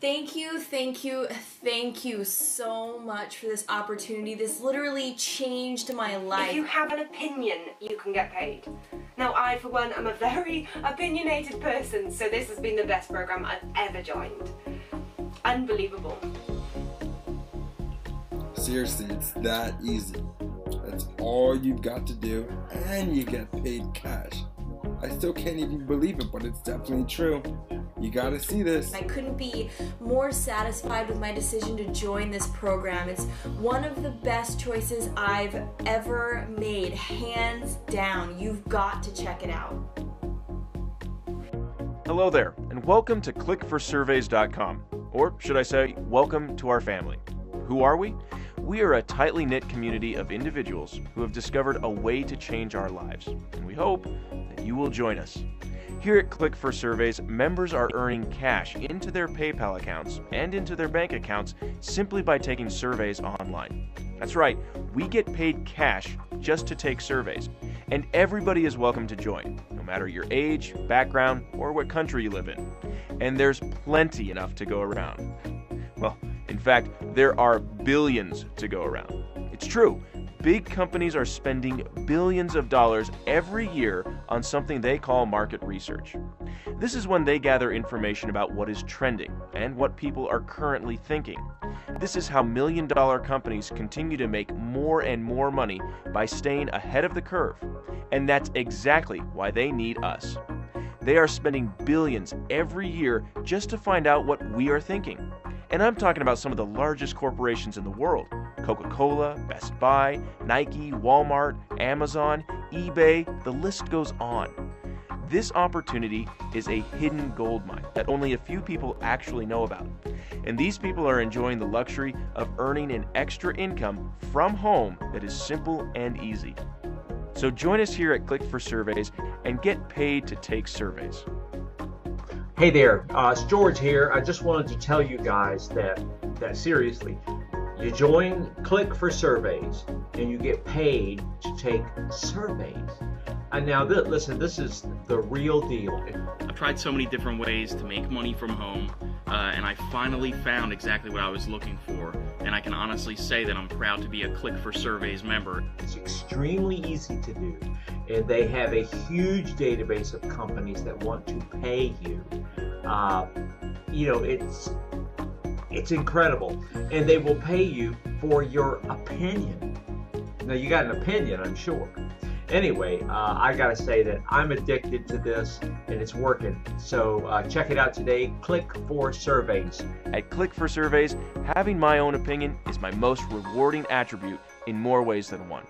Thank you so much for this opportunity. This literally changed my life. If you have an opinion, you can get paid. Now, I, for one, am a very opinionated person, so this has been the best program I've ever joined. Unbelievable. Seriously, it's that easy. That's all you've got to do, and you get paid cash. I still can't even believe it, but it's definitely true. You gotta see this. I couldn't be more satisfied with my decision to join this program. It's one of the best choices I've ever made, hands down. You've got to check it out. Hello there, and welcome to clickforsurveys.com, or should I say, welcome to our family. Who are we? We are a tightly knit community of individuals who have discovered a way to change our lives, and we hope that you will join us. Here at Click for Surveys, members are earning cash into their PayPal accounts and into their bank accounts simply by taking surveys online. That's right, we get paid cash just to take surveys, and everybody is welcome to join, no matter your age, background, or what country you live in. And there's plenty enough to go around. Well, in fact, there are billions to go around. It's true. Big companies are spending billions of dollars every year on something they call market research. This is when they gather information about what is trending and what people are currently thinking. This is how million-dollar companies continue to make more and more money by staying ahead of the curve. And that's exactly why they need us. They are spending billions every year just to find out what we are thinking. And I'm talking about some of the largest corporations in the world. Coca-Cola, Best Buy, Nike, Walmart, Amazon, eBay, the list goes on. This opportunity is a hidden gold mine that only a few people actually know about. And these people are enjoying the luxury of earning an extra income from home that is simple and easy. So join us here at Click for Surveys and get paid to take surveys. Hey there, it's George here. I just wanted to tell you guys that seriously, you join Click for Surveys and you get paid to take surveys. And now, listen, this is the real deal. I've tried so many different ways to make money from home, and I finally found exactly what I was looking for. And I can honestly say that I'm proud to be a Click for Surveys member. It's extremely easy to do, and they have a huge database of companies that want to pay you. It's incredible, and they will pay you for your opinion. Now, you got an opinion, I'm sure. Anyway, I gotta say that I'm addicted to this, and it's working. So check it out today. Click for Surveys. At Click for Surveys, having my own opinion is my most rewarding attribute in more ways than one.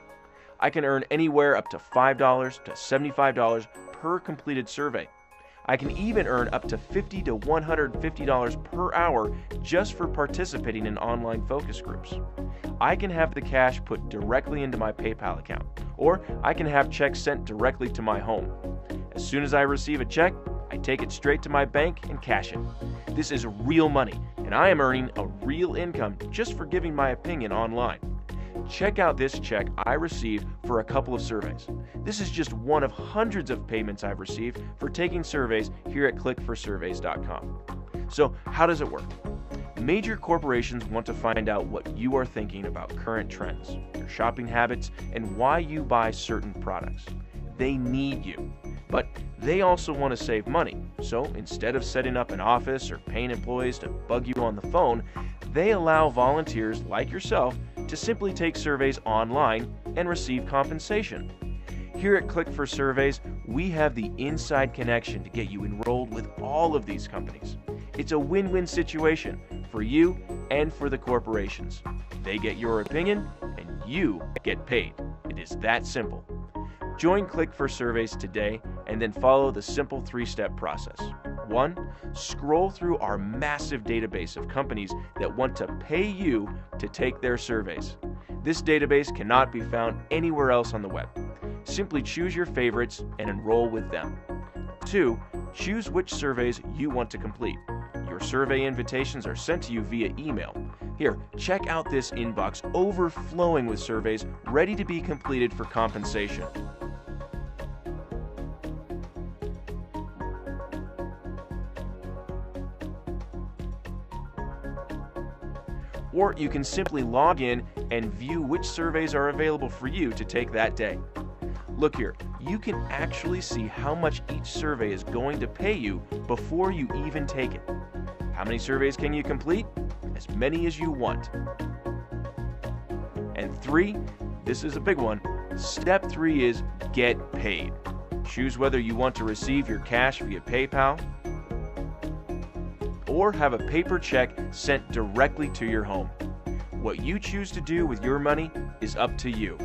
I can earn anywhere up to $5 to $75 per completed survey. I can even earn up to $50 to $150 per hour just for participating in online focus groups. I can have the cash put directly into my PayPal account, or I can have checks sent directly to my home. As soon as I receive a check, I take it straight to my bank and cash it. This is real money, and I am earning a real income just for giving my opinion online. Check out this check I received for a couple of surveys. This is just one of hundreds of payments I've received for taking surveys here at clickforsurveys.com. So how does it work? Major corporations want to find out what you are thinking about current trends, your shopping habits, and why you buy certain products. They need you, but they also want to save money. So instead of setting up an office or paying employees to bug you on the phone, they allow volunteers like yourself to simply take surveys online and receive compensation. Here at Click for Surveys, we have the inside connection to get you enrolled with all of these companies. It's a win-win situation for you and for the corporations. They get your opinion and you get paid. It is that simple. Join Click for Surveys today and then follow the simple 3-step process. 1. Scroll through our massive database of companies that want to pay you to take their surveys. This database cannot be found anywhere else on the web. Simply choose your favorites and enroll with them. 2. Choose which surveys you want to complete. Your survey invitations are sent to you via email. Here, check out this inbox overflowing with surveys ready to be completed for compensation. or you can simply log in and view which surveys are available for you to take that day. Look here, you can actually see how much each survey is going to pay you before you even take it. How many surveys can you complete? As many as you want. And 3, this is a big one. Step 3 is get paid. Choose whether you want to receive your cash via PayPal or have a paper check sent directly to your home. What you choose to do with your money is up to you.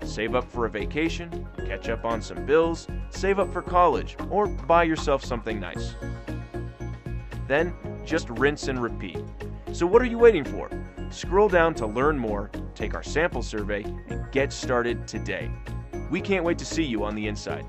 Save up for a vacation, catch up on some bills, save up for college, or buy yourself something nice. Then, just rinse and repeat. So what are you waiting for? Scroll down to learn more, take our sample survey, and get started today. We can't wait to see you on the inside.